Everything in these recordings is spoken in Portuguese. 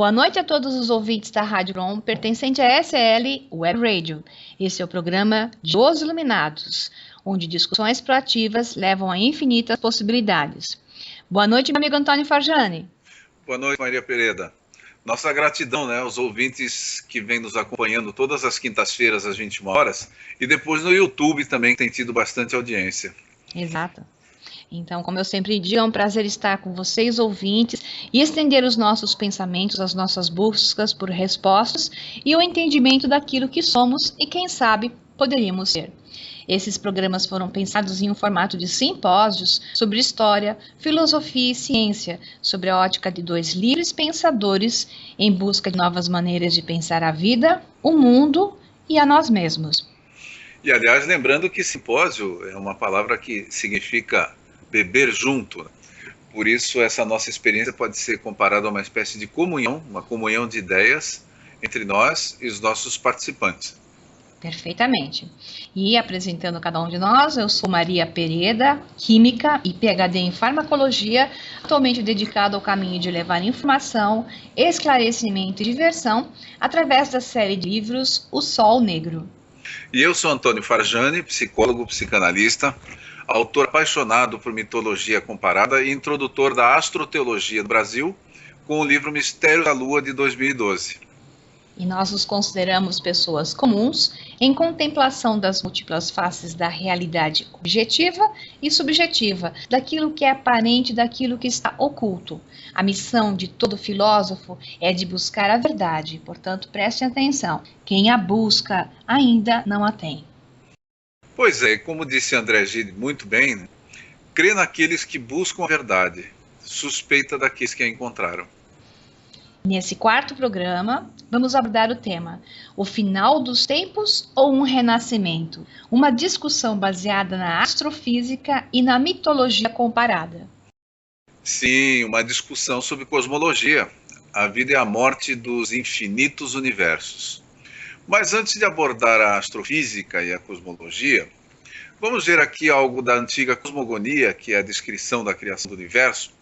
Boa noite a todos os ouvintes da Rádio Rom, pertencente à SL Web Radio. Esse é o programa de Os Iluminados, onde discussões proativas levam a infinitas possibilidades. Boa noite, meu amigo Antônio Farjani. Boa noite, Maria Pereda. Nossa gratidão, aos ouvintes que vêm nos acompanhando todas as quintas-feiras às 21 horas e depois no YouTube também tem tido bastante audiência. Exato. Então, como eu sempre digo, é um prazer estar com vocês, ouvintes, e estender os nossos pensamentos, as nossas buscas por respostas e o entendimento daquilo que somos e, quem sabe, poderíamos ser. Esses programas foram pensados em um formato de simpósios sobre história, filosofia e ciência, sobre a ótica de dois livres pensadores em busca de novas maneiras de pensar a vida, o mundo e a nós mesmos. E, aliás, lembrando que simpósio é uma palavra que significa beber junto. Por isso, essa nossa experiência pode ser comparada a uma espécie de comunhão, uma comunhão de ideias entre nós e os nossos participantes. Perfeitamente. E apresentando cada um de nós, eu sou Maria Pereda, química e PhD em farmacologia, atualmente dedicada ao caminho de levar informação, esclarecimento e diversão através da série de livros O Sol Negro. E eu sou Antônio Farjani, psicólogo, psicanalista, autor apaixonado por mitologia comparada e introdutor da astroteologia do Brasil, com o livro Mistério da Lua, de 2012. E nós nos consideramos pessoas comuns em contemplação das múltiplas faces da realidade objetiva e subjetiva, daquilo que é aparente, daquilo que está oculto. A missão de todo filósofo é de buscar a verdade, portanto, preste atenção. Quem a busca ainda não a tem. Pois é, como disse André Gide muito bem, crê naqueles que buscam a verdade, suspeita daqueles que a encontraram. Nesse quarto programa, vamos abordar o tema: o final dos tempos ou um renascimento? Uma discussão baseada na astrofísica e na mitologia comparada. Sim, uma discussão sobre cosmologia, a vida e a morte dos infinitos universos. Mas antes de abordar a astrofísica e a cosmologia, vamos ver aqui algo da antiga cosmogonia, que é a descrição da criação do universo,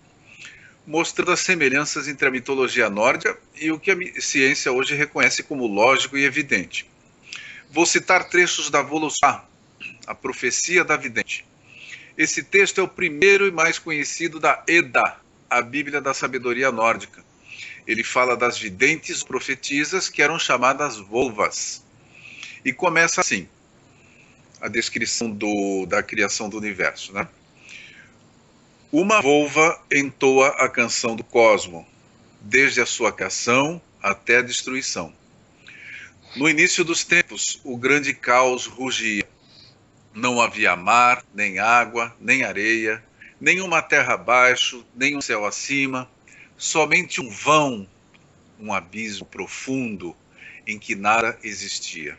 mostrando as semelhanças entre a mitologia nórdica e o que a ciência hoje reconhece como lógico e evidente. Vou citar trechos da Voluçá, a profecia da vidente. Esse texto é o primeiro e mais conhecido da Edda, a Bíblia da sabedoria nórdica. Ele fala das videntes profetisas que eram chamadas volvas. E começa assim, a descrição da criação do universo, Uma volva entoa a canção do cosmo, desde a sua criação até a destruição. No início dos tempos, o grande caos rugia. Não havia mar, nem água, nem areia, nenhuma terra abaixo, nem um céu acima, somente um vão, um abismo profundo em que nada existia.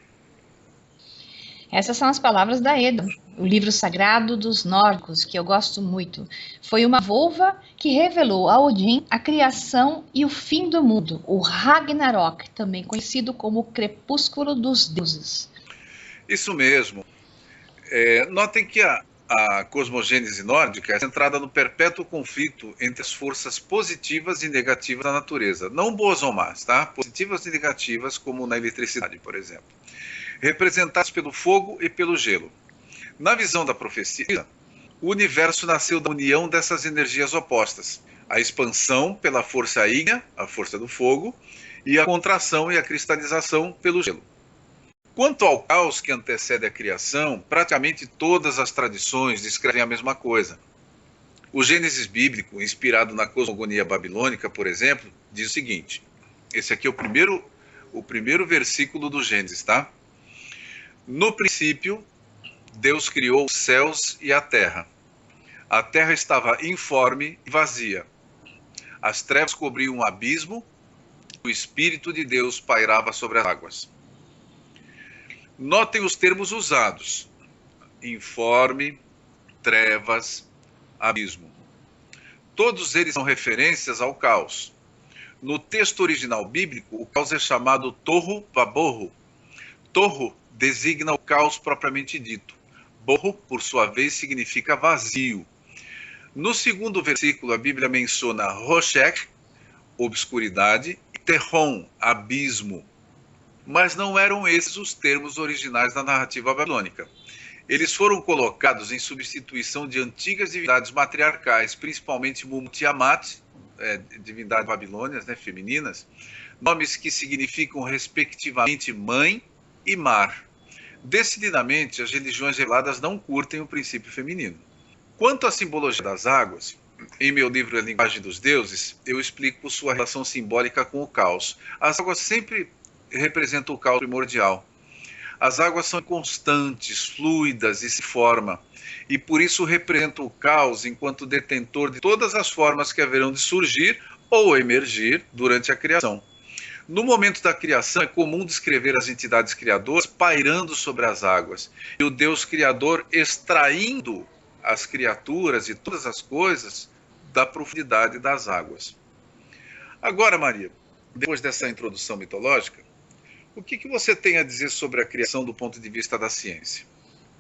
Essas são as palavras da Edda, o livro sagrado dos nórdicos, que eu gosto muito. Foi uma volva que revelou a Odin a criação e o fim do mundo, o Ragnarok, também conhecido como o crepúsculo dos deuses. Isso mesmo. Notem que a cosmogênese nórdica é centrada no perpétuo conflito entre as forças positivas e negativas da natureza. Não boas ou más, Positivas e negativas, como na eletricidade, por exemplo. Representados pelo fogo e pelo gelo. Na visão da profecia, o universo nasceu da união dessas energias opostas. A expansão pela força ígnea, a força do fogo, e a contração e a cristalização pelo gelo. Quanto ao caos que antecede a criação, praticamente todas as tradições descrevem a mesma coisa. O Gênesis bíblico, inspirado na cosmogonia babilônica, por exemplo, diz o seguinte. Esse aqui é o primeiro versículo do Gênesis, No princípio, Deus criou os céus e a terra. A terra estava informe e vazia. As trevas cobriam um abismo, o Espírito de Deus pairava sobre as águas. Notem os termos usados: informe, trevas, abismo. Todos eles são referências ao caos. No texto original bíblico, o caos é chamado tohu vabohu. Tohu designa o caos propriamente dito. Borro, por sua vez, significa vazio. No segundo versículo, a Bíblia menciona Roshek, obscuridade, e Terron, abismo. Mas não eram esses os termos originais da narrativa babilônica. Eles foram colocados em substituição de antigas divindades matriarcais, principalmente Mumut-Tiamat, divindades babilônias, né, femininas, nomes que significam respectivamente mãe e mar. Decididamente, as religiões reveladas não curtem o princípio feminino. Quanto à simbologia das águas, em meu livro A Linguagem dos Deuses, eu explico sua relação simbólica com o caos. As águas sempre representam o caos primordial. As águas são constantes, fluidas e se formam, e por isso representam o caos enquanto detentor de todas as formas que haverão de surgir ou emergir durante a criação. No momento da criação, é comum descrever as entidades criadoras pairando sobre as águas, e o Deus Criador extraindo as criaturas e todas as coisas da profundidade das águas. Agora, Maria, depois dessa introdução mitológica, o que você tem a dizer sobre a criação do ponto de vista da ciência?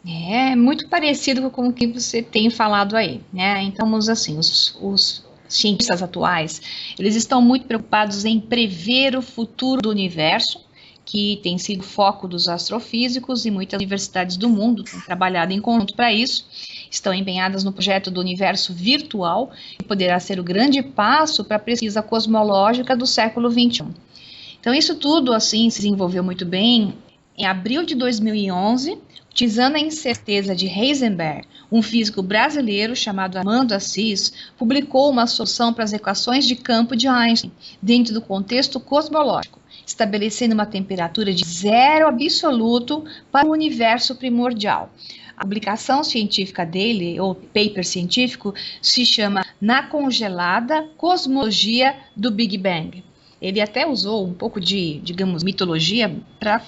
É muito parecido com o que você tem falado aí, né? Então, assim, os cientistas atuais, eles estão muito preocupados em prever o futuro do universo, que tem sido foco dos astrofísicos, e muitas universidades do mundo têm trabalhado em conjunto para isso, estão empenhadas no projeto do universo virtual, que poderá ser o grande passo para a pesquisa cosmológica do século XXI. Então, isso tudo, assim, se desenvolveu muito bem. Em abril de 2011, utilizando a incerteza de Heisenberg, um físico brasileiro chamado Armando Assis publicou uma solução para as equações de campo de Einstein, dentro do contexto cosmológico, estabelecendo uma temperatura de zero absoluto para o universo primordial. A publicação científica dele, ou paper científico, se chama Na Congelada Cosmologia do Big Bang. Ele até usou um pouco de, digamos, mitologia para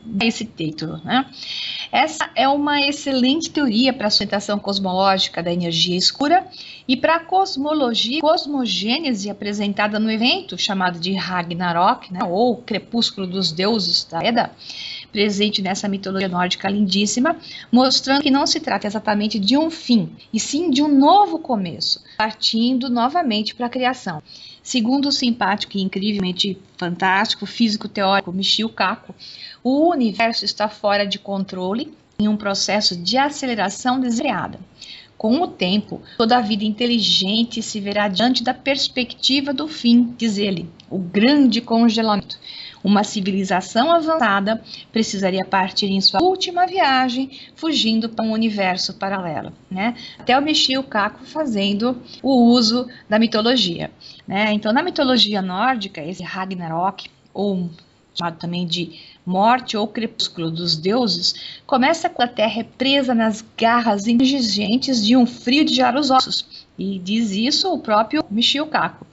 dar esse título, né? Essa é uma excelente teoria para a sustentação cosmológica da energia escura e para a cosmogênese apresentada no evento chamado de Ragnarok, né, ou Crepúsculo dos Deuses da Edda, presente nessa mitologia nórdica lindíssima, mostrando que não se trata exatamente de um fim, e sim de um novo começo, partindo novamente para a criação. Segundo o simpático e incrivelmente fantástico físico teórico Michio Kaku, o universo está fora de controle em um processo de aceleração desenfreada. Com o tempo, toda a vida inteligente se verá diante da perspectiva do fim, diz ele, o grande congelamento. Uma civilização avançada precisaria partir em sua última viagem, fugindo para um universo paralelo, né? Até o Michio Kaku fazendo o uso da mitologia, né? Então, na mitologia nórdica, esse Ragnarok, ou chamado também de morte ou crepúsculo dos deuses, começa quando a Terra é presa nas garras inteligentes de um frio de gelar os ossos, e diz isso o próprio Michio Kaku.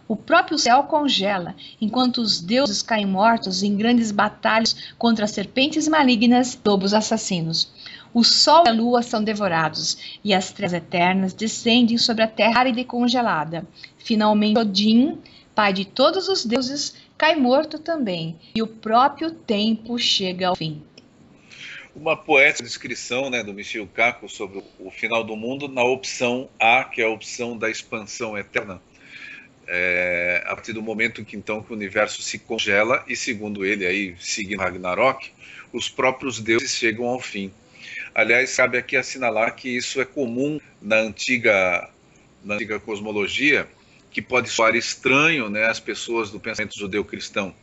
O próprio céu congela, enquanto os deuses caem mortos em grandes batalhas contra serpentes malignas e lobos assassinos. O sol e a lua são devorados, e as trevas eternas descendem sobre a terra árida e congelada. Finalmente, Odin, pai de todos os deuses, cai morto também, e o próprio tempo chega ao fim. Uma poética descrição, né, do Michio Kaku sobre o final do mundo na opção A, que é a opção da expansão eterna. A partir do momento em que então que o universo se congela e, segundo ele, aí, seguindo Ragnarok, os próprios deuses chegam ao fim. Aliás, cabe aqui assinalar que isso é comum na antiga cosmologia, que pode soar estranho, né, às pessoas do pensamento judeu-cristão,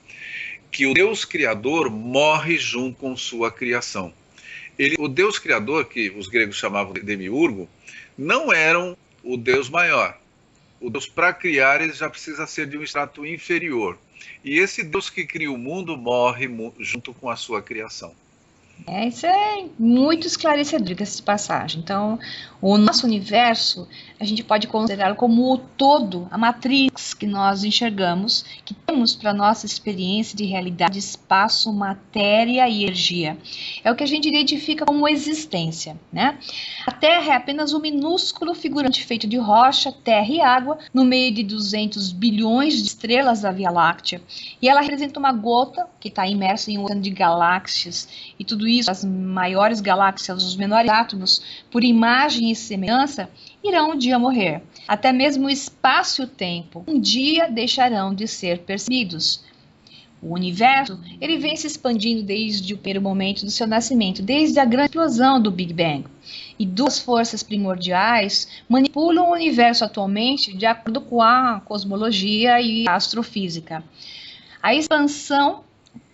que o Deus Criador morre junto com sua criação. O Deus Criador, que os gregos chamavam de demiurgo, não era o Deus maior. O Deus, para criar, ele já precisa ser de um estrato inferior. E esse Deus que cria o mundo morre junto com a sua criação. Isso é muito esclarecedor dessa passagem. Então, o nosso universo, a gente pode considerá-lo como o todo, a matrix que nós enxergamos, que temos para a nossa experiência de realidade, espaço, matéria e energia. É o que a gente identifica como existência, né? A Terra é apenas um minúsculo figurante feito de rocha, terra e água, no meio de 200 bilhões de estrelas da Via Láctea. E ela representa uma gota que está imersa em um oceano de galáxias, e tudo isso, as maiores galáxias, os menores átomos, por imagem e semelhança, irão um dia morrer. Até mesmo o espaço e o tempo um dia deixarão de ser percebidos. O universo, ele vem se expandindo desde o primeiro momento do seu nascimento, desde a grande explosão do Big Bang. E duas forças primordiais manipulam o universo atualmente de acordo com a cosmologia e a astrofísica. A expansão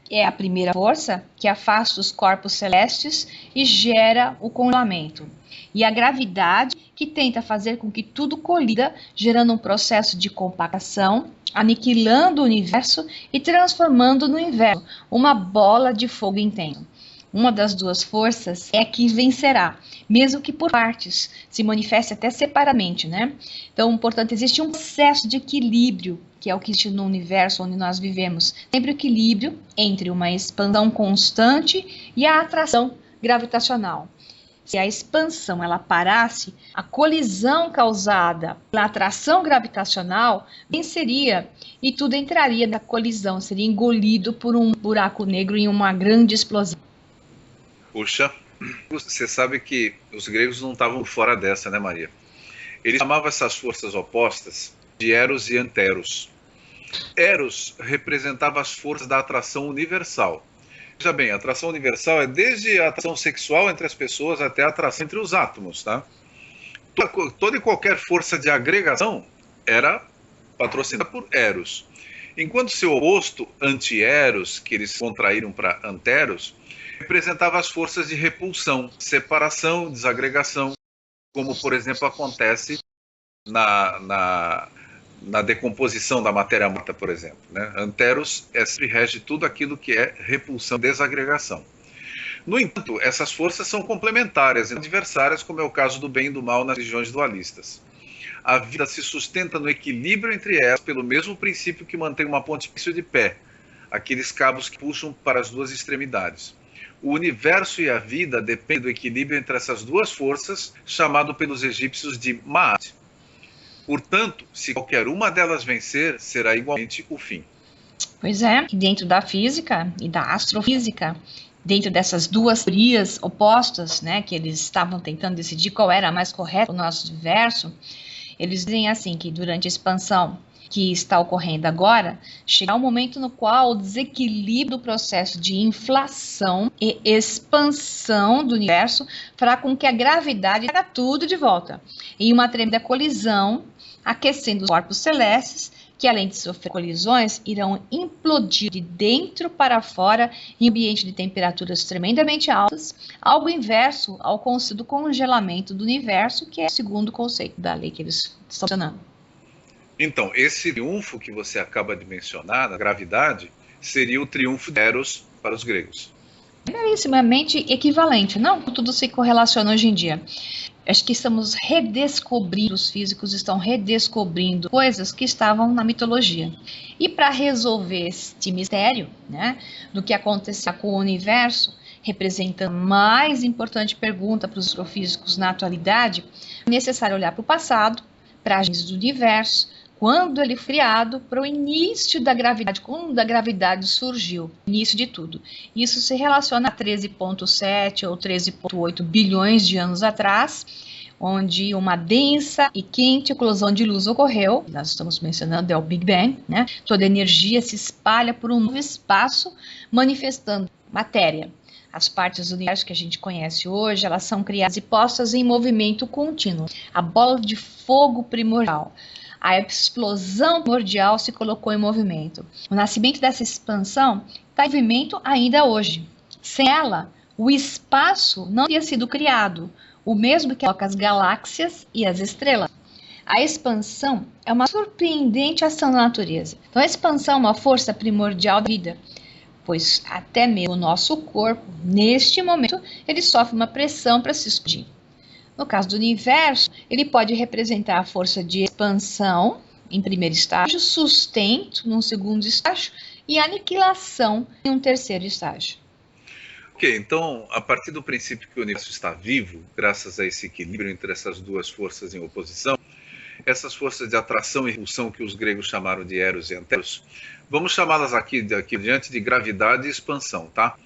é a primeira força que afasta os corpos celestes e gera o congelamento. E a gravidade, que tenta fazer com que tudo colida, gerando um processo de compactação, aniquilando o universo e transformando no universo uma bola de fogo intenso. Uma das duas forças é a que vencerá, mesmo que por partes, se manifeste até separadamente, né? Então, portanto, existe um processo de equilíbrio, que é o que existe no universo onde nós vivemos. Sempre o equilíbrio entre uma expansão constante e a atração gravitacional. Se a expansão ela parasse, a colisão causada pela atração gravitacional venceria e tudo entraria na colisão, seria engolido por um buraco negro em uma grande explosão. Puxa, você sabe que os gregos não estavam fora dessa, né, Maria? Eles chamavam essas forças opostas de Eros e Anteros. Eros representava as forças da atração universal. Veja bem, a atração universal é desde a atração sexual entre as pessoas até a atração entre os átomos, tá? Toda e qualquer força de agregação era patrocinada por Eros. Enquanto seu oposto, anti-Eros, que eles contraíram para Anteros, representava as forças de repulsão, separação, desagregação, como, por exemplo, acontece na decomposição da matéria morta, por exemplo, né? Anteros rege tudo aquilo que é repulsão, desagregação. No entanto, essas forças são complementares e adversárias, como é o caso do bem e do mal nas religiões dualistas. A vida se sustenta no equilíbrio entre elas pelo mesmo princípio que mantém uma ponte de pé, aqueles cabos que puxam para as duas extremidades. O universo e a vida dependem do equilíbrio entre essas duas forças, chamado pelos egípcios de Ma'at. Portanto, se qualquer uma delas vencer, será igualmente o fim. Pois é, dentro da física e da astrofísica, dentro dessas duas teorias opostas, né, que eles estavam tentando decidir qual era a mais correta no nosso universo, eles dizem assim, que durante a expansão que está ocorrendo agora, chegará um momento no qual o desequilíbrio do processo de inflação e expansão do universo fará com que a gravidade traga tudo de volta, em uma tremenda colisão, aquecendo os corpos celestes, que além de sofrer colisões, irão implodir de dentro para fora em ambiente de temperaturas tremendamente altas, algo inverso ao conceito do congelamento do universo, que é o segundo conceito da lei que eles estão mencionando. Então, esse triunfo que você acaba de mencionar, da gravidade, seria o triunfo de Eros para os gregos. É belíssimamente equivalente, não? Tudo se correlaciona hoje em dia. Acho que estamos redescobrindo, os físicos estão redescobrindo coisas que estavam na mitologia. E para resolver este mistério, né, do que acontecia com o universo, representando a mais importante pergunta para os astrofísicos na atualidade, é necessário olhar para o passado, para a gênese do universo, quando ele foi criado, para o início da gravidade, quando a gravidade surgiu, início de tudo. Isso se relaciona a 13,7 ou 13,8 bilhões de anos atrás, onde uma densa e quente eclosão de luz ocorreu, nós estamos mencionando é o Big Bang, né? Toda a energia se espalha por um novo espaço, manifestando matéria. As partes do universo que a gente conhece hoje, elas são criadas e postas em movimento contínuo. A bola de fogo primordial, a explosão primordial se colocou em movimento. O nascimento dessa expansão está em movimento ainda hoje. Sem ela, o espaço não teria sido criado, o mesmo que coloca as galáxias e as estrelas. A expansão é uma surpreendente ação da natureza. Então, a expansão é uma força primordial da vida, pois até mesmo o nosso corpo, neste momento, ele sofre uma pressão para se expandir. No caso do universo, ele pode representar a força de expansão em primeiro estágio, sustento num segundo estágio e aniquilação em um terceiro estágio. Ok, então, a partir do princípio que o universo está vivo, graças a esse equilíbrio entre essas duas forças em oposição, essas forças de atração e repulsão que os gregos chamaram de Eros e Anteros, vamos chamá-las aqui diante de gravidade e expansão, tá?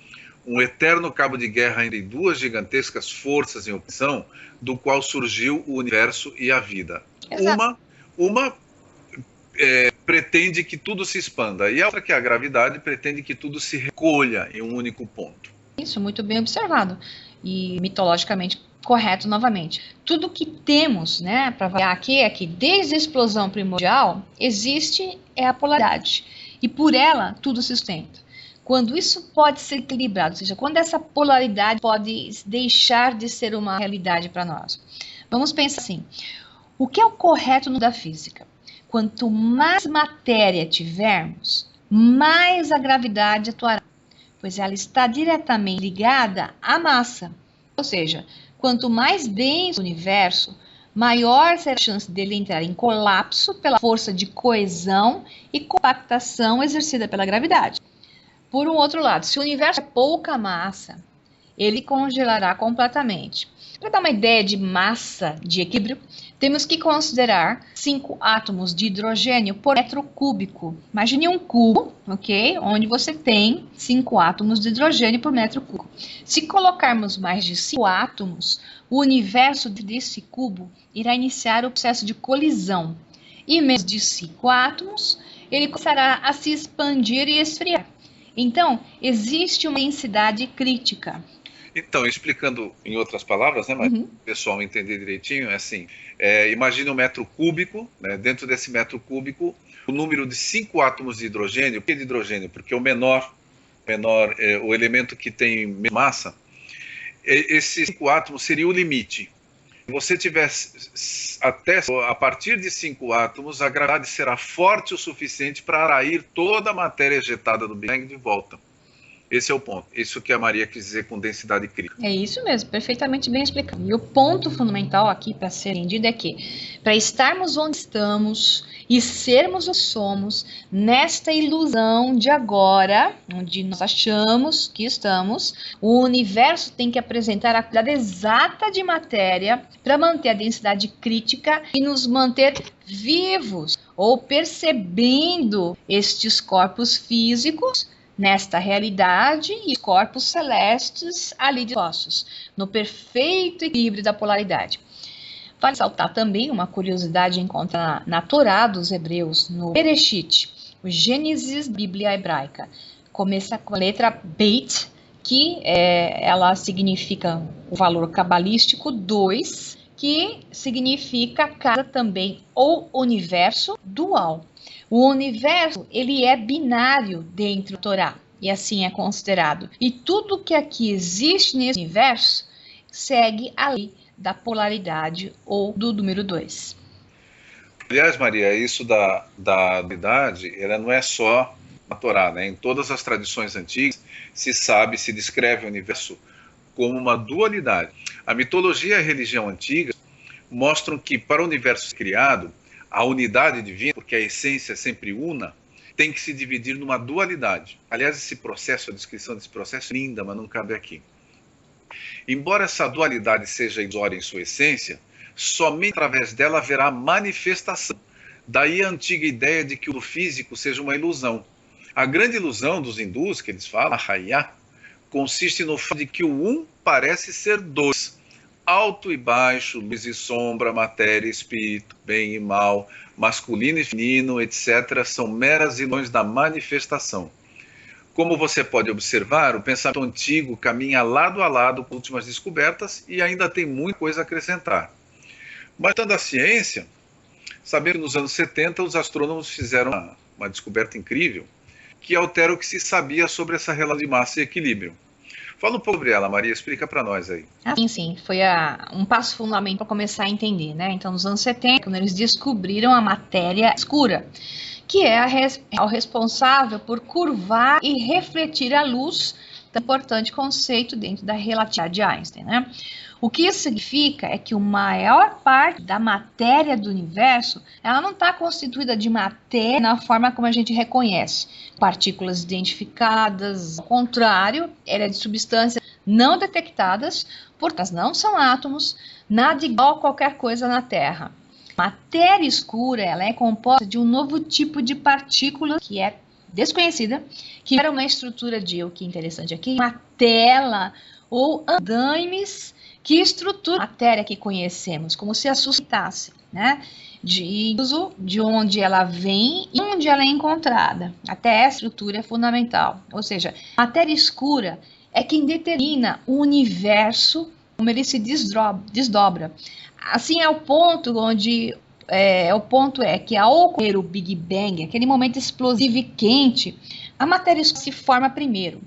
um eterno cabo de guerra entre duas gigantescas forças em oposição, do qual surgiu o universo e a vida. Exato. Uma pretende que tudo se expanda, e a outra, que é a gravidade, pretende que tudo se recolha em um único ponto. Isso, muito bem observado. E mitologicamente correto novamente. Tudo que temos, né, para avaliar aqui é que desde a explosão primordial existe a polaridade. E por ela tudo se sustenta. Quando isso pode ser equilibrado, ou seja, quando essa polaridade pode deixar de ser uma realidade para nós. Vamos pensar assim, o que é o correto no da física? Quanto mais matéria tivermos, mais a gravidade atuará, pois ela está diretamente ligada à massa. Ou seja, quanto mais denso o universo, maior será a chance dele entrar em colapso pela força de coesão e compactação exercida pela gravidade. Por um outro lado, se o universo é pouca massa, ele congelará completamente. Para dar uma ideia de massa de equilíbrio, temos que considerar 5 átomos de hidrogênio por metro cúbico. Imagine um cubo, ok? Onde você tem 5 átomos de hidrogênio por metro cúbico. Se colocarmos mais de 5 átomos, o universo desse cubo irá iniciar o processo de colisão. E menos de 5 átomos, ele começará a se expandir e esfriar. Então, existe uma densidade crítica. Então, explicando em outras palavras, né, mas o pessoal entender direitinho, é assim, imagine um metro cúbico, né, dentro desse metro cúbico, o número de 5 átomos de hidrogênio. Por que de hidrogênio? Porque o menor o elemento que tem menos massa, esses 5 átomos seria o limite. Se você tivesse a partir de 5 átomos, a gravidade será forte o suficiente para atrair toda a matéria ejetada do Big Bang de volta. Esse é o ponto. Isso que a Maria quis dizer com densidade crítica. É isso mesmo, perfeitamente bem explicado. E o ponto fundamental aqui para ser entendido é que, para estarmos onde estamos e sermos o que somos, nesta ilusão de agora, onde nós achamos que estamos, o universo tem que apresentar a quantidade exata de matéria para manter a densidade crítica e nos manter vivos ou percebendo estes corpos físicos nesta realidade e corpos celestes ali dispostos, no perfeito equilíbrio da polaridade. Vale saltar também uma curiosidade encontrada na Torá dos Hebreus, no Bereshit, o Gênesis Bíblia Hebraica. Começa com a letra Beit, que ela significa o valor cabalístico 2, que significa casa também, ou universo dual. O universo, ele é binário dentro da Torá, e assim é considerado. E tudo que aqui existe nesse universo segue a lei da polaridade ou do número 2. Aliás, Maria, isso da dualidade, ela não é só na Torá, né? Em todas as tradições antigas se descreve o universo como uma dualidade. A mitologia e a religião antiga mostram que para o universo criado, a unidade divina, porque a essência é sempre una, tem que se dividir numa dualidade. Aliás, a descrição desse processo é linda, mas não cabe aqui. Embora essa dualidade seja ilusória em sua essência, somente através dela haverá manifestação. Daí a antiga ideia de que o físico seja uma ilusão. A grande ilusão dos hindus, que eles falam, Maya, consiste no fato de que o um parece ser dois. Alto e baixo, luz e sombra, matéria e espírito, bem e mal, masculino e feminino, etc., são meras ilusões da manifestação. Como você pode observar, o pensamento antigo caminha lado a lado com as últimas descobertas e ainda tem muita coisa a acrescentar. Mas, tanto a ciência, sabendo que nos anos 70 os astrônomos fizeram uma descoberta incrível que altera o que se sabia sobre essa relação de massa e equilíbrio. Fala um pouco sobre ela, Maria, explica para nós aí. Sim, foi um passo fundamental para começar a entender, né? Então, nos anos 70, quando eles descobriram a matéria escura, que é o responsável por curvar e refletir a luz, tão importante conceito dentro da relatividade de Einstein, né? O que isso significa é que a maior parte da matéria do universo, ela não está constituída de matéria na forma como a gente reconhece. Partículas identificadas, ao contrário, ela é de substâncias não detectadas, portanto, não são átomos, nada igual a qualquer coisa na Terra. Matéria escura, ela é composta de um novo tipo de partícula que é desconhecida, que era uma estrutura de, o que é interessante aqui, uma tela ou andaimes que estrutura a matéria que conhecemos, como se a sustentasse, né? De onde ela vem e onde ela é encontrada. Até essa estrutura é fundamental. Ou seja, a matéria escura é quem determina o universo, como ele se desdobra. Assim é o ponto onde que ao ocorrer o Big Bang, aquele momento explosivo e quente, a matéria se forma primeiro.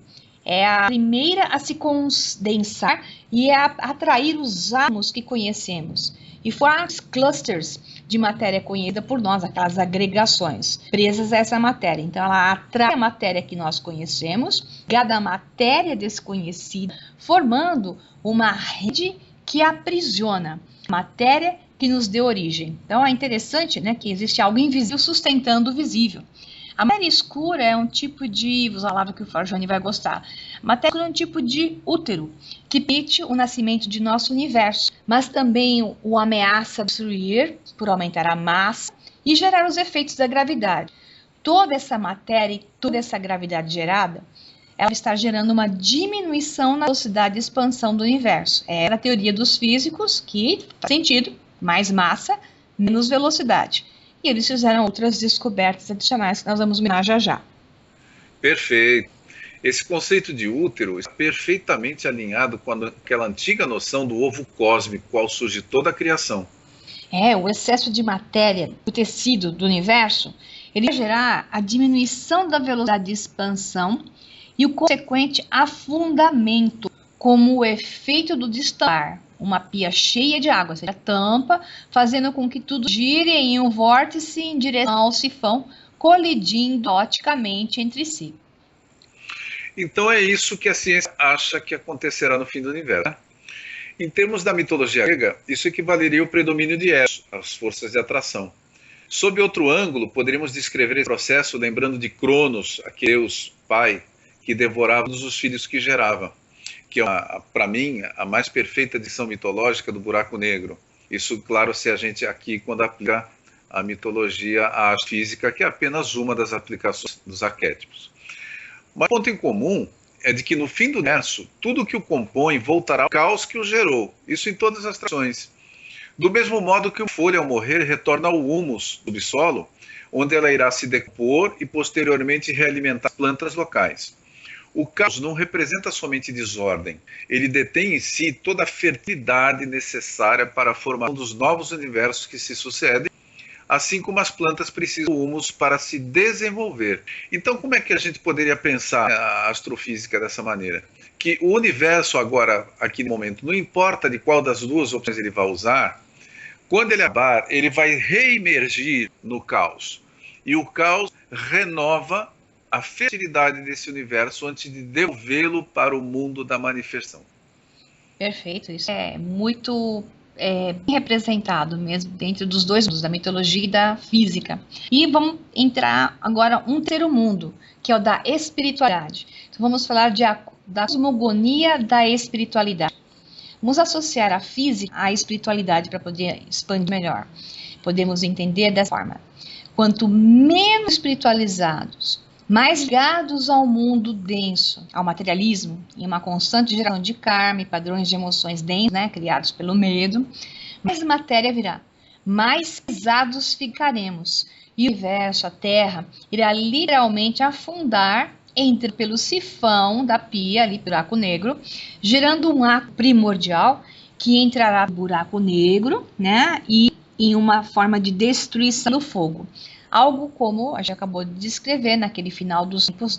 É a primeira a se condensar e a atrair os átomos que conhecemos. E formar os clusters de matéria conhecida por nós, aquelas agregações presas a essa matéria. Então, ela atrai a matéria que nós conhecemos, ligada à matéria desconhecida, formando uma rede que aprisiona a matéria que nos deu origem. Então, é interessante, né, que existe algo invisível sustentando o visível. A matéria escura é um tipo de, vou usar a palavra que o Farjone vai gostar, a matéria escura é um tipo de útero, que permite o nascimento de nosso universo, mas também o ameaça destruir, por aumentar a massa e gerar os efeitos da gravidade. Toda essa matéria e toda essa gravidade gerada, ela está gerando uma diminuição na velocidade de expansão do universo. É a teoria dos físicos, que faz sentido, mais massa, menos velocidade. E eles fizeram outras descobertas adicionais que nós vamos mirar já já. Perfeito. Esse conceito de útero está perfeitamente alinhado com aquela antiga noção do ovo cósmico, qual surge toda a criação. O excesso de matéria do tecido do universo, ele vai gerar a diminuição da velocidade de expansão e o consequente afundamento, como o efeito do destampar uma pia cheia de água, ou seja, tampa, fazendo com que tudo gire em um vórtice em direção ao sifão, colidindo caoticamente entre si. Então é isso que a ciência acha que acontecerá no fim do universo, né? Em termos da mitologia grega, isso equivaleria ao predomínio de Eros, as forças de atração. Sob outro ângulo, poderíamos descrever esse processo lembrando de Cronos, aquele Deus pai, que devorava todos os filhos que gerava, que é, para mim, a mais perfeita edição mitológica do buraco negro. Isso, claro, se a gente aqui, quando aplica a mitologia à física, que é apenas uma das aplicações dos arquétipos. Mas o ponto em comum é de que no fim do universo, tudo que o compõe voltará ao caos que o gerou. Isso em todas as tradições. Do mesmo modo que uma folha ao morrer retorna ao humus do subsolo, onde ela irá se decompor e posteriormente realimentar as plantas locais. O caos não representa somente desordem, ele detém em si toda a fertilidade necessária para a formação dos novos universos que se sucedem, assim como as plantas precisam do humus para se desenvolver. Então, como é que a gente poderia pensar a astrofísica dessa maneira? Que o universo agora, aqui no momento, não importa de qual das duas opções ele vai usar, quando ele acabar, ele vai reemergir no caos. E o caos renova a fertilidade desse universo antes de devolvê-lo para o mundo da manifestação. Perfeito, isso é muito bem representado mesmo dentro dos dois mundos, da mitologia e da física. E vamos entrar agora um terceiro mundo, que é o da espiritualidade. Então vamos falar da cosmogonia da espiritualidade. Vamos associar a física à espiritualidade para poder expandir melhor. Podemos entender dessa forma. Quanto menos espiritualizados, mais ligados ao mundo denso, ao materialismo, em uma constante geração de karma e padrões de emoções densas, né, criados pelo medo, mais matéria virá, mais pesados ficaremos, e o universo, a Terra, irá literalmente afundar, entre pelo sifão da pia, ali, buraco negro, gerando um ato primordial que entrará no buraco negro, né, e em uma forma de destruição do fogo. Algo como a gente acabou de descrever naquele final dos tempos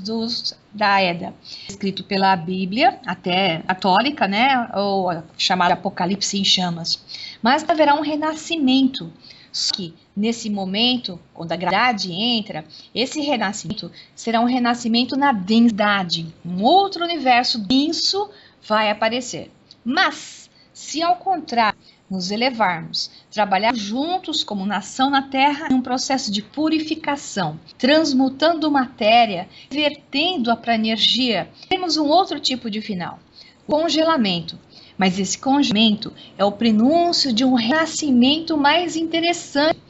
da Edda, escrito pela Bíblia, até católica, né, ou chamada Apocalipse em chamas. Mas haverá um renascimento. Só que, nesse momento, quando a gravidade entra, esse renascimento será um renascimento na densidade. Um outro universo denso vai aparecer. Mas, se ao contrário, nos elevarmos, trabalhar juntos como nação na Terra em um processo de purificação, transmutando matéria, vertendo-a para energia, temos um outro tipo de final, o congelamento. Mas esse congelamento é o prenúncio de um renascimento mais interessante,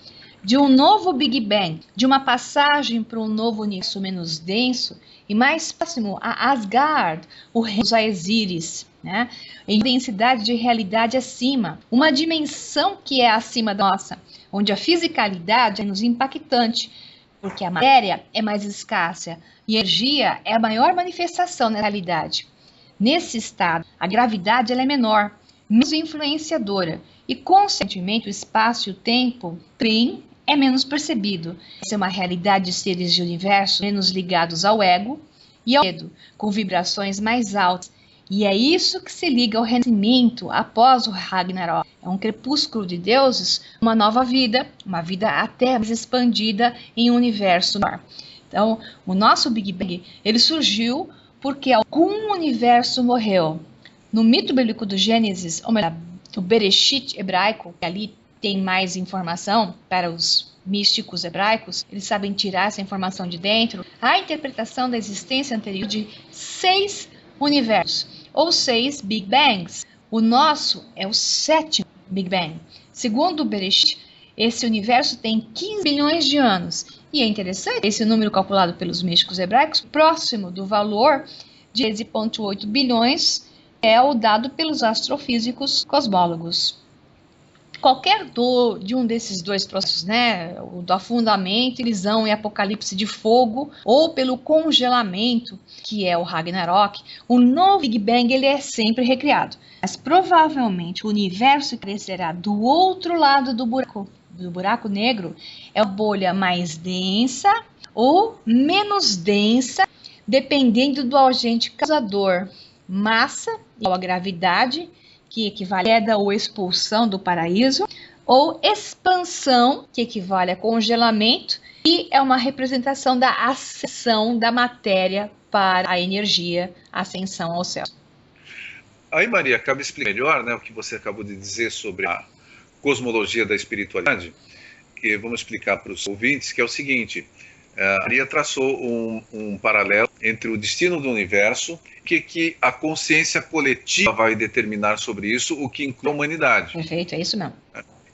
de um novo Big Bang, de uma passagem para um novo universo menos denso e mais próximo a Asgard, o reino dos Aesiris, né? Em densidade de realidade acima, uma dimensão que é acima da nossa, onde a fisicalidade é menos impactante, porque a matéria é mais escassa e a energia é a maior manifestação na realidade. Nesse estado, a gravidade ela é menor, menos influenciadora e, consequentemente, o espaço e o tempo é menos percebido. Essa é uma realidade de seres de universo menos ligados ao ego e ao medo, com vibrações mais altas. E é isso que se liga ao renascimento após o Ragnarok. É um crepúsculo de deuses, uma nova vida, uma vida até mais expandida em um universo maior. Então, o nosso Big Bang, ele surgiu porque algum universo morreu. No mito bíblico do Gênesis, ou melhor, o Bereshit hebraico, que ali tem mais informação para os místicos hebraicos, eles sabem tirar essa informação de dentro, a interpretação da existência anterior de 6 universos, ou 6 Big Bangs. O nosso é o 7º Big Bang. Segundo o Bereshit, esse universo tem 15 bilhões de anos. E é interessante, esse número calculado pelos místicos hebraicos, próximo do valor de 13,8 bilhões, é o dado pelos astrofísicos cosmólogos. Qualquer de um desses dois processos, né, o do afundamento, elisão e apocalipse de fogo, ou pelo congelamento, que é o Ragnarok, o novo Big Bang ele é sempre recriado. Mas provavelmente o universo crescerá do outro lado do buraco negro, é a bolha mais densa ou menos densa, dependendo do agente causador. Massa, igual a gravidade, que equivale a queda ou expulsão do paraíso, ou expansão, que equivale a congelamento, e é uma representação da ascensão da matéria para a energia, ascensão ao céu. Aí, Maria, cabe explicar melhor, né, o que você acabou de dizer sobre a cosmologia da espiritualidade, que vamos explicar para os ouvintes, que é o seguinte: Maria traçou um paralelo entre o destino do universo, que a consciência coletiva vai determinar sobre isso, o que inclui a humanidade. Perfeito, é isso mesmo.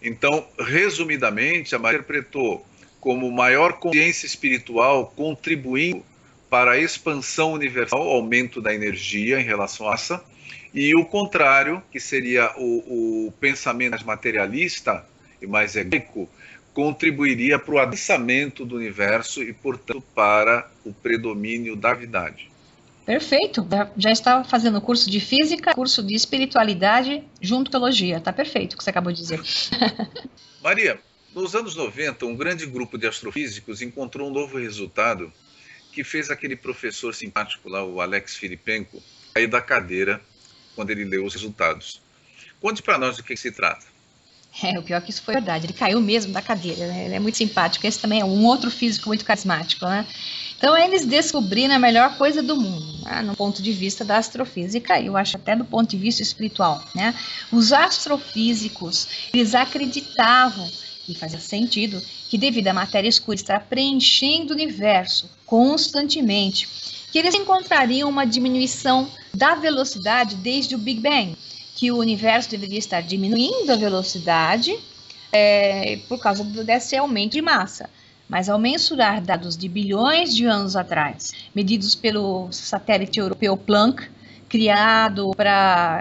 Então, resumidamente, a Maria interpretou como maior consciência espiritual contribuindo para a expansão universal, aumento da energia em relação a essa, e o contrário, que seria o pensamento mais materialista e mais egóico, contribuiria para o adensamento do universo e, portanto, para o predomínio da gravidade. Perfeito. Já estava fazendo curso de física, curso de espiritualidade, junto com teologia. Está perfeito o que você acabou de dizer. Maria, nos anos 90, um grande grupo de astrofísicos encontrou um novo resultado que fez aquele professor simpático lá, o Alex Filipenko, cair da cadeira quando ele leu os resultados. Conte para nós do que se trata. O pior é que isso foi verdade, ele caiu mesmo da cadeira, né? Ele é muito simpático, esse também é um outro físico muito carismático, né? Então eles descobriram a melhor coisa do mundo, né? No ponto de vista da astrofísica, e eu acho até do ponto de vista espiritual, né? Os astrofísicos, eles acreditavam, e fazia sentido, que devido à matéria escura estar preenchendo o universo constantemente, que eles encontrariam uma diminuição da velocidade desde o Big Bang, que o universo deveria estar diminuindo a velocidade por causa desse aumento de massa. Mas ao mensurar dados de bilhões de anos atrás, medidos pelo satélite europeu Planck, criado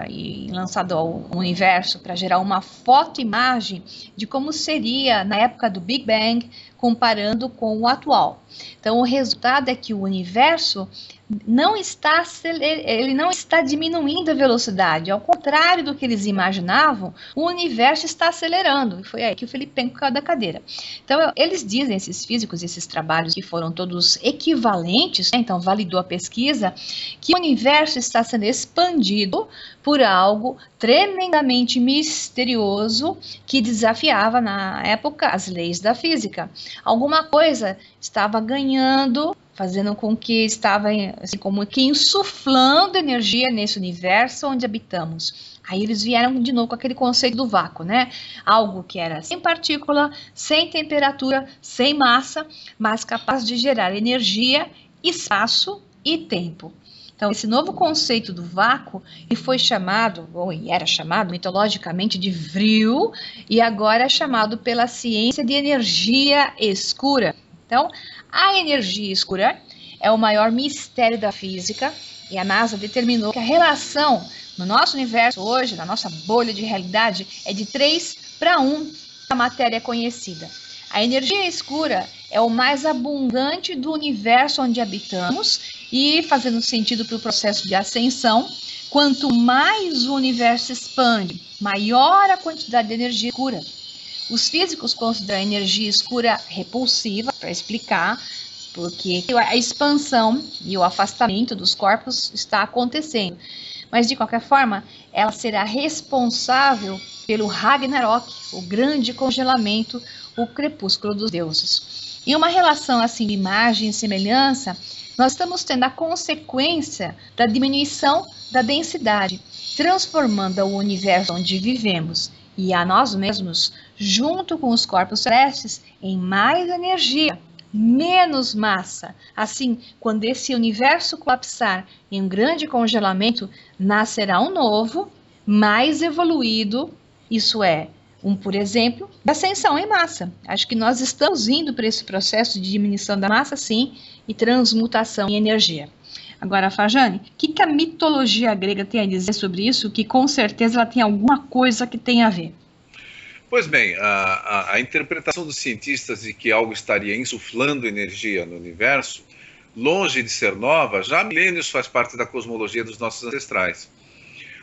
e lançado ao universo para gerar uma fotoimagem de como seria na época do Big Bang, comparando com o atual. Então, o resultado é que o universo não está diminuindo a velocidade, ao contrário do que eles imaginavam, o universo está acelerando, e foi aí que o Filipenko caiu da cadeira. Então, eles dizem, esses físicos, esses trabalhos que foram todos equivalentes, né? Então validou a pesquisa, que o universo está sendo expandido por algo tremendamente misterioso que desafiava na época as leis da física. Alguma coisa estava ganhando, fazendo com que estava assim, como que insuflando energia nesse universo onde habitamos. Aí eles vieram de novo com aquele conceito do vácuo, né? Algo que era sem partícula, sem temperatura, sem massa, mas capaz de gerar energia, espaço e tempo. Então, esse novo conceito do vácuo, ele foi chamado, ou era chamado mitologicamente de vril, e agora é chamado pela ciência de energia escura. Então, a energia escura é o maior mistério da física, e a NASA determinou que a relação no nosso universo hoje, na nossa bolha de realidade, é de 3:1 da matéria conhecida. A energia escura é o mais abundante do universo onde habitamos e, fazendo sentido para o processo de ascensão, quanto mais o universo expande, maior a quantidade de energia escura. Os físicos consideram a energia escura repulsiva, para explicar, porque a expansão e o afastamento dos corpos está acontecendo. Mas, de qualquer forma, ela será responsável pelo Ragnarok, o grande congelamento, o crepúsculo dos deuses. Em uma relação assim de imagem e semelhança, nós estamos tendo a consequência da diminuição da densidade, transformando o universo onde vivemos e a nós mesmos, junto com os corpos celestes, em mais energia, menos massa. Assim, quando esse universo colapsar em um grande congelamento, nascerá um novo, mais evoluído, isso é, por exemplo, da ascensão em massa. Acho que nós estamos indo para esse processo de diminuição da massa, sim, e transmutação em energia. Agora, Fajane, o que a mitologia grega tem a dizer sobre isso, que com certeza ela tem alguma coisa que tem a ver? Pois bem, a interpretação dos cientistas de que algo estaria insuflando energia no universo, longe de ser nova, já há milênios faz parte da cosmologia dos nossos ancestrais.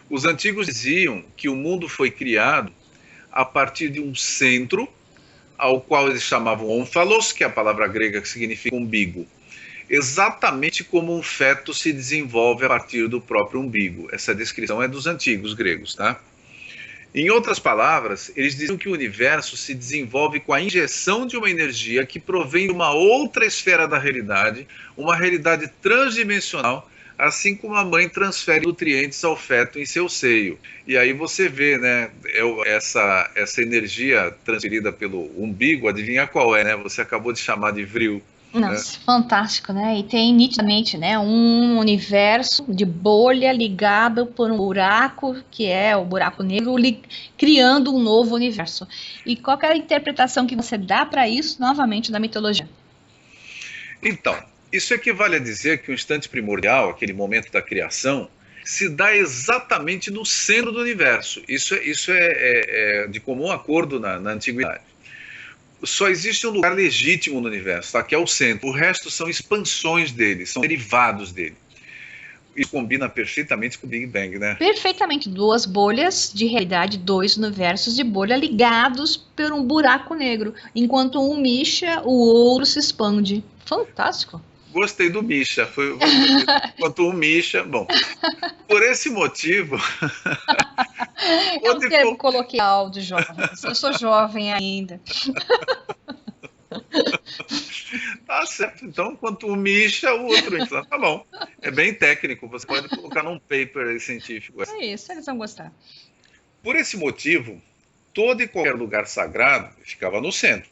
Os antigos diziam que o mundo foi criado a partir de um centro, ao qual eles chamavam ónfalos, que é a palavra grega que significa umbigo. Exatamente como um feto se desenvolve a partir do próprio umbigo. Essa descrição é dos antigos gregos, tá? Em outras palavras, eles diziam que o universo se desenvolve com a injeção de uma energia que provém de uma outra esfera da realidade, uma realidade transdimensional, assim como a mãe transfere nutrientes ao feto em seu seio. E aí você vê, né, essa energia transferida pelo umbigo, adivinha qual é, né? Você acabou de chamar de vril. Nossa, fantástico, né? E tem nitidamente, né, um universo de bolha ligado por um buraco, que é o buraco negro, criando um novo universo. E qual é a interpretação que você dá para isso, novamente, da mitologia? Então, isso equivale a dizer que o instante primordial, aquele momento da criação, se dá exatamente no centro do universo. Isso é de comum acordo na antiguidade. Só existe um lugar legítimo no universo, tá? Que é o centro. O resto são expansões dele, são derivados dele. Isso combina perfeitamente com o Big Bang, né? Perfeitamente. Duas bolhas de realidade, dois universos de bolha ligados por um buraco negro. Enquanto um mixa, o outro se expande. Fantástico. Gostei do Misha. Enquanto um Misha. Bom, por esse motivo. É um termo coloquial de jovem. Eu sou jovem ainda. Tá certo. Então, enquanto um Misha, o outro. Então, tá bom. É bem técnico. Você pode colocar num paper científico. É isso, eles vão gostar. Por esse motivo, todo e qualquer lugar sagrado ficava no centro.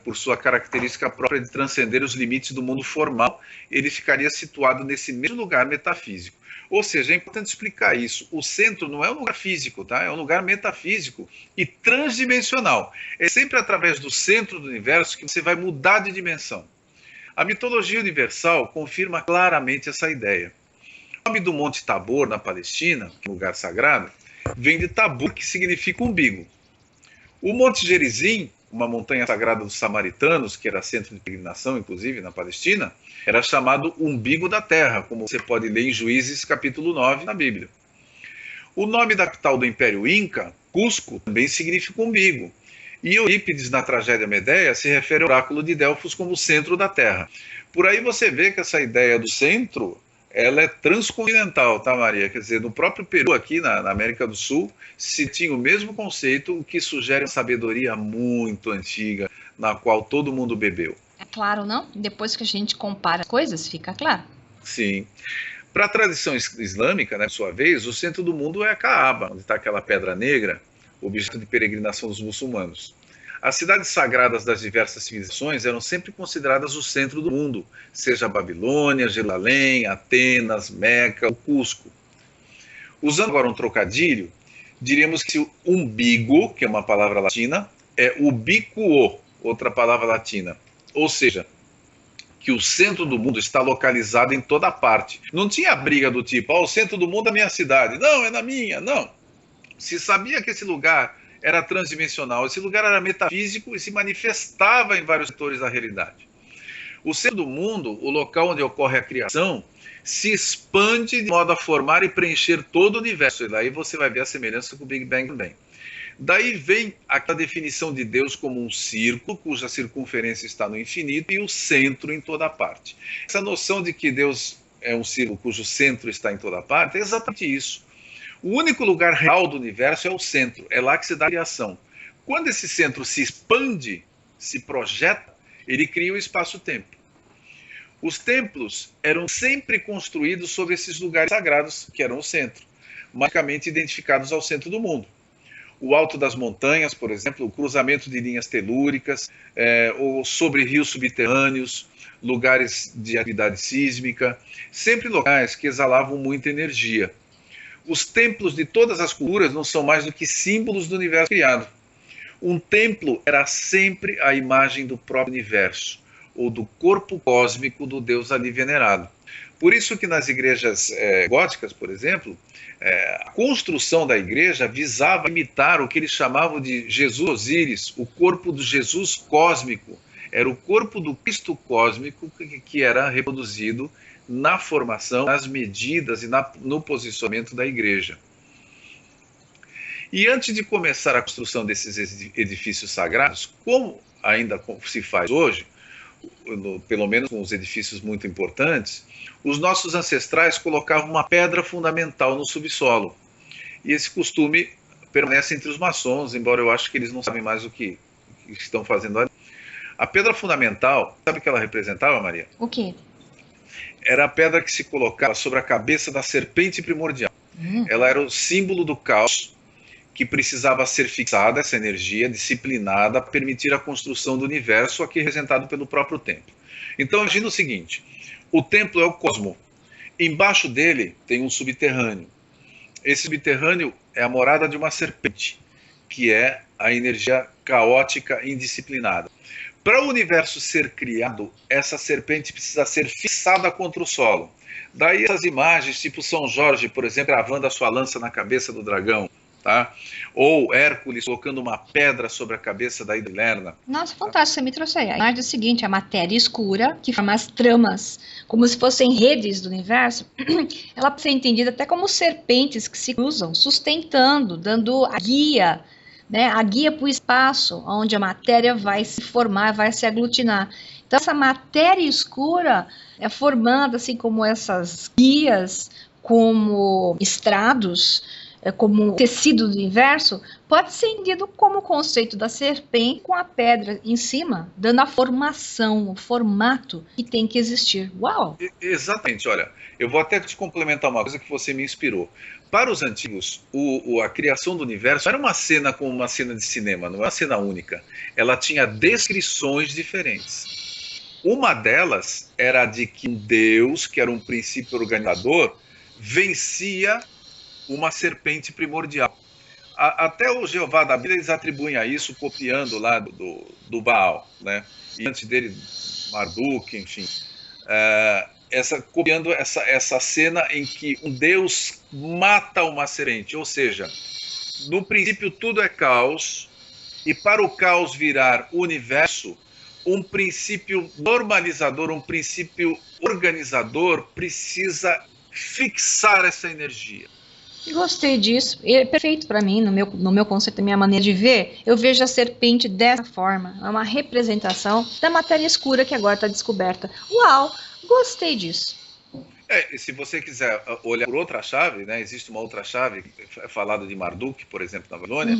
Por sua característica própria de transcender os limites do mundo formal, ele ficaria situado nesse mesmo lugar metafísico. Ou seja, é importante explicar isso. O centro não é um lugar físico, tá? É um lugar metafísico e transdimensional. É sempre através do centro do universo que você vai mudar de dimensão. A mitologia universal confirma claramente essa ideia. O nome do Monte Tabor, na Palestina, que é um lugar sagrado, vem de Tabor, que significa umbigo. O Monte Gerizim, uma montanha sagrada dos samaritanos, que era centro de peregrinação, inclusive, na Palestina, era chamado umbigo da terra, como você pode ler em Juízes, capítulo 9, na Bíblia. O nome da capital do Império Inca, Cusco, também significa umbigo. E Eurípides, na tragédia Medeia, se refere ao oráculo de Delfos como centro da terra. Por aí você vê que essa ideia do centro, ela é transcontinental, tá, Maria? Quer dizer, no próprio Peru, aqui na América do Sul, se tinha o mesmo conceito, o que sugere uma sabedoria muito antiga, na qual todo mundo bebeu. É claro, não? Depois que a gente compara as coisas, fica claro. Sim. Para a tradição islâmica, né, por sua vez, o centro do mundo é a Caaba, onde está aquela pedra negra, objeto de peregrinação dos muçulmanos. As cidades sagradas das diversas civilizações eram sempre consideradas o centro do mundo, seja Babilônia, Jerusalém, Atenas, Meca, o Cusco. Usando agora um trocadilho, diríamos que o umbigo, que é uma palavra latina, é ubiquo, outra palavra latina. Ou seja, que o centro do mundo está localizado em toda parte. Não tinha briga do tipo, o centro do mundo é a minha cidade. Não, é na minha, não. Se sabia que esse lugar era transdimensional, esse lugar era metafísico e se manifestava em vários setores da realidade. O centro do mundo, o local onde ocorre a criação, se expande de modo a formar e preencher todo o universo. E daí você vai ver a semelhança com o Big Bang também. Daí vem aquela definição de Deus como um círculo, cuja circunferência está no infinito, e o centro em toda parte. Essa noção de que Deus é um círculo cujo centro está em toda parte é exatamente isso. O único lugar real do universo é o centro, é lá que se dá a criação. Quando esse centro se expande, se projeta, ele cria o espaço-tempo. Os templos eram sempre construídos sobre esses lugares sagrados, que eram o centro, magicamente identificados ao centro do mundo. O alto das montanhas, por exemplo, o cruzamento de linhas telúricas, ou sobre rios subterrâneos, lugares de atividade sísmica, sempre locais que exalavam muita energia. Os templos de todas as culturas não são mais do que símbolos do universo criado. Um templo era sempre a imagem do próprio universo, ou do corpo cósmico do Deus ali venerado. Por isso que nas igrejas góticas, por exemplo, a construção da igreja visava imitar o que eles chamavam de Jesus Osíris, o corpo do Jesus cósmico. Era o corpo do Cristo cósmico que era reproduzido na formação, nas medidas e no posicionamento da igreja. E antes de começar a construção desses edifícios sagrados, como ainda se faz hoje, pelo menos com os edifícios muito importantes, os nossos ancestrais colocavam uma pedra fundamental no subsolo. E esse costume permanece entre os maçons, embora eu acho que eles não sabem mais o que estão fazendo ali. A pedra fundamental, sabe o que ela representava, Maria? O quê? Era a pedra que se colocava sobre a cabeça da serpente primordial. Ela era o símbolo do caos, que precisava ser fixada, essa energia disciplinada, para permitir a construção do universo, aqui representado pelo próprio templo. Então, imagina o seguinte, o templo é o cosmo, embaixo dele tem um subterrâneo. Esse subterrâneo é a morada de uma serpente, que é a energia caótica indisciplinada. Para o universo ser criado, essa serpente precisa ser fixada contra o solo. Daí essas imagens, tipo São Jorge, por exemplo, gravando a sua lança na cabeça do dragão, tá? Ou Hércules colocando uma pedra sobre a cabeça da Hidra Lerna. Nossa, fantástico, você me trouxe aí. A imagem é o seguinte, a matéria escura, que forma as tramas, como se fossem redes do universo, ela pode ser entendida até como serpentes que se cruzam, sustentando, dando a guia, né, a guia para o espaço, onde a matéria vai se formar, vai se aglutinar. Então, essa matéria escura é formando, assim como essas guias, como estrados, como tecido do universo, pode ser entendido como o conceito da serpente com a pedra em cima, dando a formação, o formato que tem que existir. Uau! Exatamente, olha, eu vou até te complementar uma coisa que você me inspirou. Para os antigos, a criação do universo era uma cena como uma cena de cinema, não é uma cena única. Ela tinha descrições diferentes. Uma delas era a de que Deus, que era um princípio organizador, vencia uma serpente primordial. Até o Jeová da Bíblia, eles atribuem a isso, copiando lá do Baal, né? E antes dele, Marduk, enfim. Copiando essa cena em que um Deus mata uma serpente, ou seja, no princípio tudo é caos, e para o caos virar universo, um princípio normalizador, um princípio organizador precisa fixar essa energia. Gostei disso, é perfeito para mim, no meu conceito, na minha maneira de ver, eu vejo a serpente dessa forma, é uma representação da matéria escura que agora está descoberta. Uau, gostei disso. E se você quiser olhar por outra chave, né, existe uma outra chave, falada de Marduk, por exemplo, na Babilônia,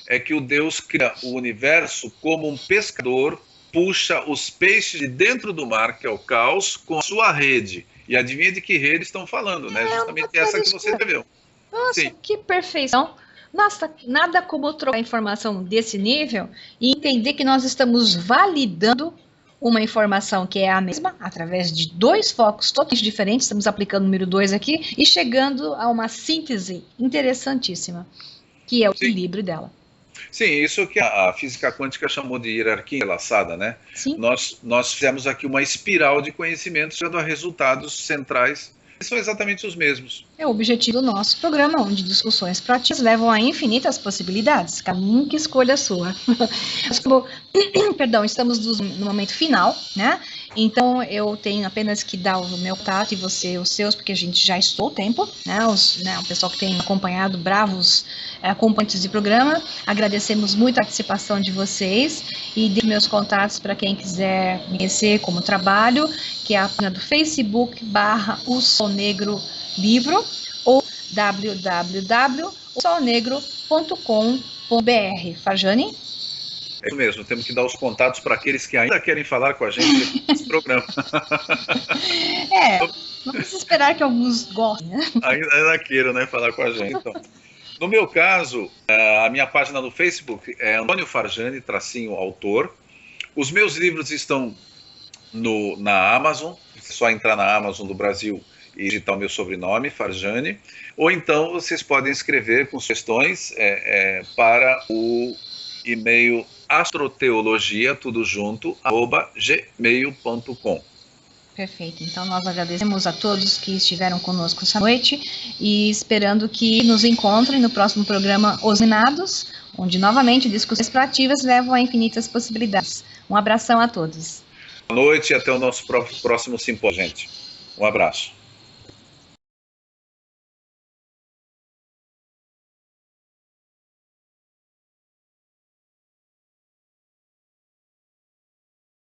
é que o Deus cria o universo como um pescador puxa os peixes de dentro do mar, que é o caos, com a sua rede. E adivinha de que rede estão falando, né? Justamente essa que você escreveu. Nossa, sim, que perfeição. Nossa, nada como trocar informação desse nível e entender que nós estamos validando uma informação que é a mesma, através de dois focos totalmente diferentes, estamos aplicando o número 2 aqui, e chegando a uma síntese interessantíssima, que é o equilíbrio dela. Sim, isso que a física quântica chamou de hierarquia entrelaçada, né? Sim. Nós fizemos aqui uma espiral de conhecimentos, chegando a resultados centrais, que são exatamente os mesmos. É o objetivo do nosso programa, onde discussões práticas levam a infinitas possibilidades, cada um que escolha a sua. Perdão, estamos no momento final, né? Então, eu tenho apenas que dar o meu contato e você os seus, porque a gente já estou o tempo, né? O pessoal que tem acompanhado, bravos acompanhantes de programa, agradecemos muito a participação de vocês e de meus contatos para quem quiser me conhecer como trabalho, que é a página do Facebook /O Sol Negro Livro ou www.solnegro.com.br. Farjane? É isso mesmo, temos que dar os contatos para aqueles que ainda querem falar com a gente nesse programa. Vamos esperar que alguns gostem, né? Ainda queiram, né, falar com a gente. Então, no meu caso, a minha página no Facebook é Antônio Farjane, _autor. Os meus livros estão na Amazon, é só entrar na Amazon do Brasil e digitar o meu sobrenome, Farjane. Ou então vocês podem escrever com sugestões para o e-mail astroteologia, tudo junto, @gmail.com. Perfeito, então nós agradecemos a todos que estiveram conosco essa noite e esperando que nos encontrem no próximo programa Os Iluminados, onde novamente discussões prativas levam a infinitas possibilidades. Um abração a todos. Boa noite e até o nosso próximo simpósio, gente. Um abraço.